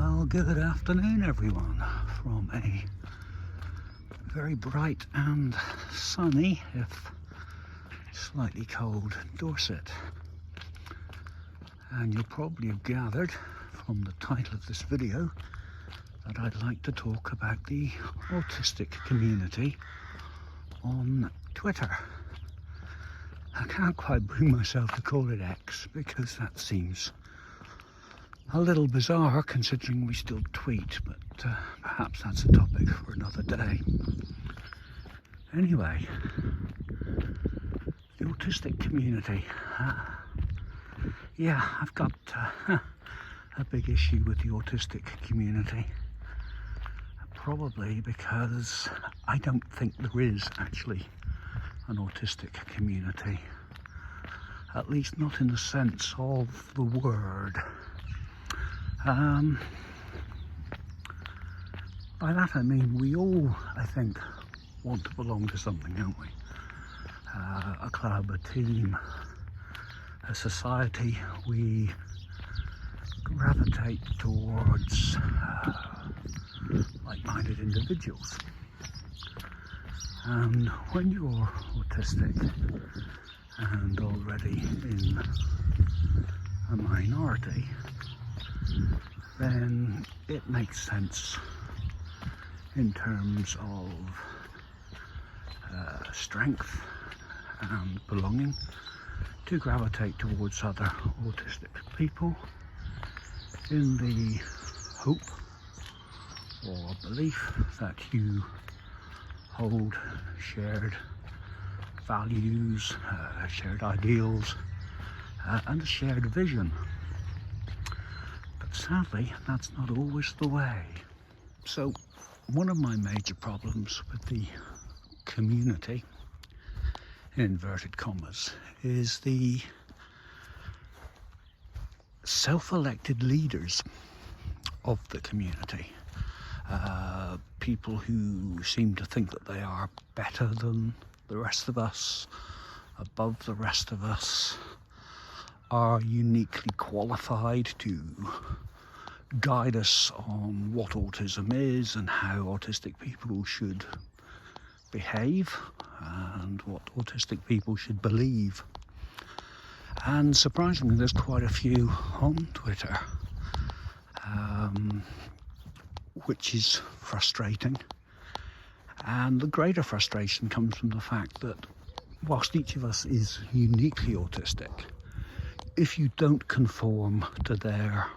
Well, good afternoon everyone from a very bright and sunny, if slightly cold, Dorset. And you'll probably have gathered from the title of this video that I'd like to talk about the autistic community on Twitter. I can't quite bring myself to call it X because that seems a little bizarre considering we still tweet, but perhaps that's a topic for another day. Anyway, the autistic community. Yeah, I've got a big issue with the autistic community. Probably because I don't think there is actually an autistic community. At least not in the sense of the word. By that I mean we all, I think, want to belong to something, don't we? A club, a team, a society. We gravitate towards like-minded individuals. And when you're autistic and already in a minority, then it makes sense in terms of strength and belonging to gravitate towards other autistic people in the hope or belief that you hold shared values, shared ideals, and a shared vision. But sadly, that's not always the way. So one of my major problems with the community, in inverted commas, is the self-elected leaders of the community. People who seem to think that they are better than the rest of us, above the rest of us, are uniquely qualified to guide us on what autism is and how autistic people should behave and what autistic people should believe. And surprisingly, there's quite a few on Twitter, which is frustrating. And the greater frustration comes from the fact that whilst each of us is uniquely autistic, if you don't conform to their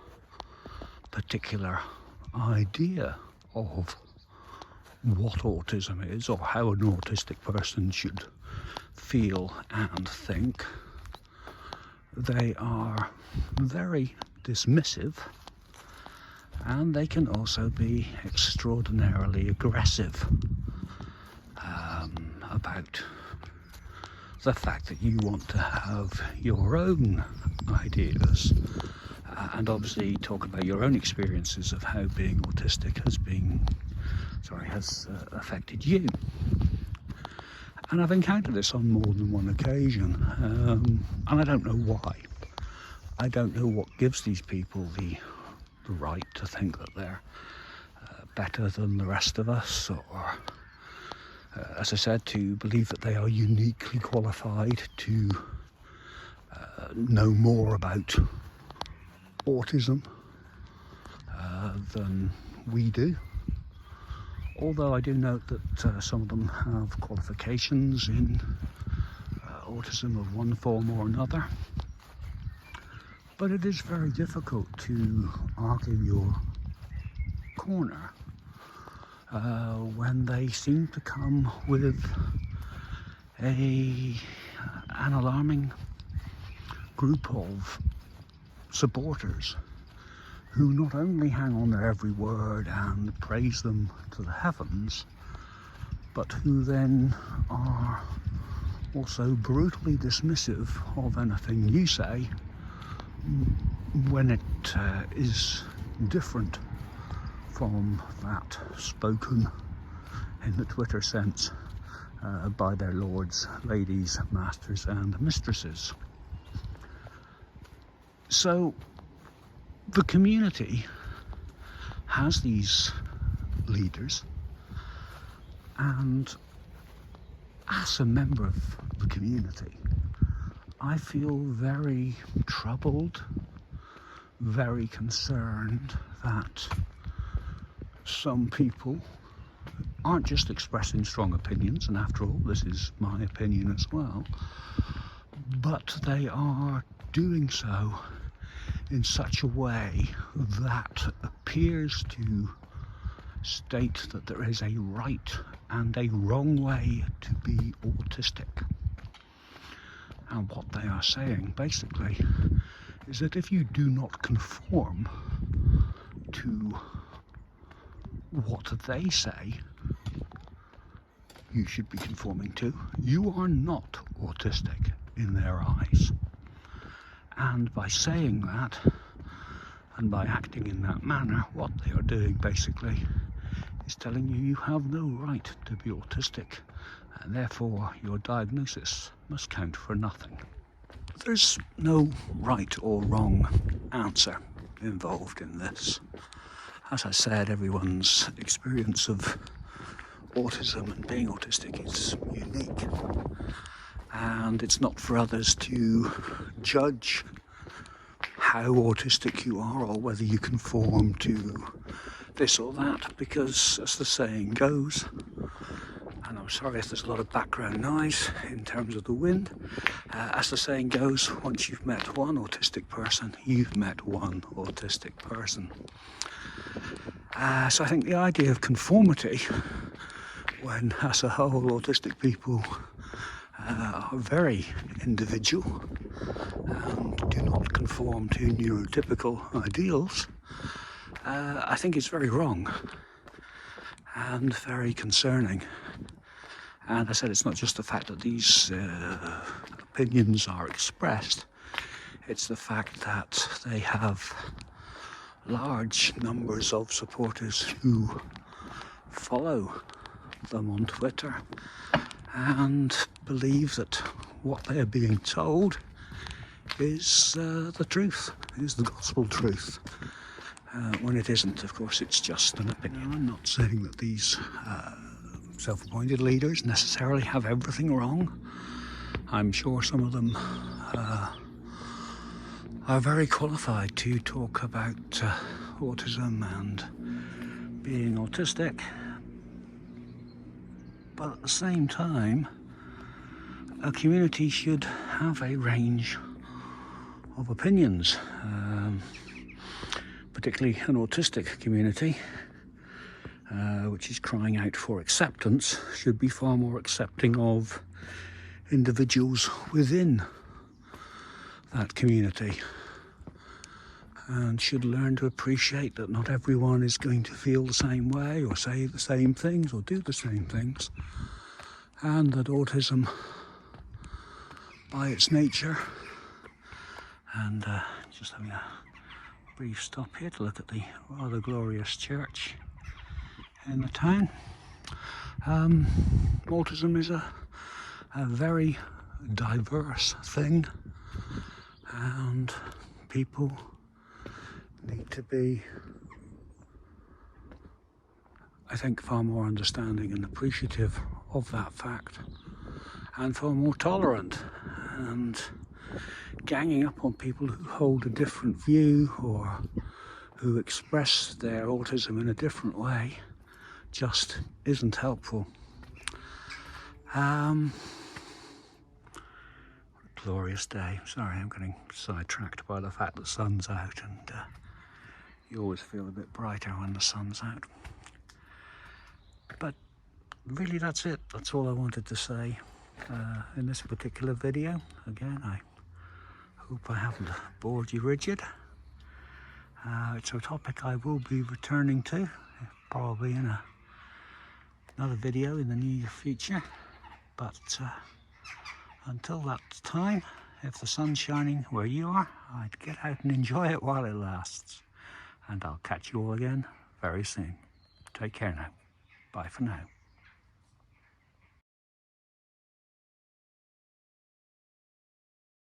particular idea of what autism is or how an autistic person should feel and think, they are very dismissive, and they can also be extraordinarily aggressive about the fact that you want to have your own ideas and obviously talk about your own experiences of how being autistic has affected you. And I've encountered this on more than one occasion, and I don't know why. I don't know what gives these people the right to think that they're better than the rest of us, or as I said, to believe that they are uniquely qualified to know more about autism than we do. Although I do note that some of them have qualifications in autism of one form or another. But it is very difficult to argue your corner when they seem to come with an alarming group of supporters who not only hang on their every word and praise them to the heavens, but who then are also brutally dismissive of anything you say when it is different from that spoken in the Twitter sense by their lords, ladies, masters and mistresses. So the community has these leaders, and as a member of the community, I feel very troubled, very concerned that some people aren't just expressing strong opinions, and after all, this is my opinion as well, but they are doing so in such a way that appears to state that there is a right and a wrong way to be autistic. And what they are saying basically is that if you do not conform to what they say you should be conforming to, you are not autistic in their eyes. And by saying that, and by acting in that manner, what they are doing basically is telling you you have no right to be autistic, and therefore your diagnosis must count for nothing. There's no right or wrong answer involved in this. As I said, everyone's experience of autism and being autistic is unique, and it's not for others to judge how autistic you are or whether you conform to this or that, because as the saying goes, and I'm sorry if there's a lot of background noise in terms of the wind, as the saying goes, once you've met one autistic person, you've met one autistic person. So I think the idea of conformity, when as a whole autistic people are very individual and do not conform to neurotypical ideals, I think is very wrong and very concerning. And I said it's not just the fact that these opinions are expressed, it's the fact that they have large numbers of supporters who follow them on Twitter and believe that what they are being told is the truth, is the gospel truth. When it isn't, of course, it's just an opinion. I'm not saying that these self-appointed leaders necessarily have everything wrong. I'm sure some of them are very qualified to talk about autism and being autistic. But at the same time, a community should have a range of opinions, particularly an autistic community, which is crying out for acceptance, should be far more accepting of individuals within that community, and should learn to appreciate that not everyone is going to feel the same way or say the same things or do the same things, and that autism by its nature, and just having a brief stop here to look at the rather glorious church in the town. Autism is a very diverse thing, and people need to be, I think, far more understanding and appreciative of that fact, and far more tolerant, and ganging up on people who hold a different view or who express their autism in a different way just isn't helpful. What a glorious day. Sorry, I'm getting sidetracked by the fact the sun's out, and you always feel a bit brighter when the sun's out. But really, that's it. That's all I wanted to say in this particular video. Again, I hope I haven't bored you rigid. It's a topic I will be returning to, probably in another video in the near future. But until that time, if the sun's shining where you are, I'd get out and enjoy it while it lasts. And I'll catch you all again very soon. Take care now. Bye for now.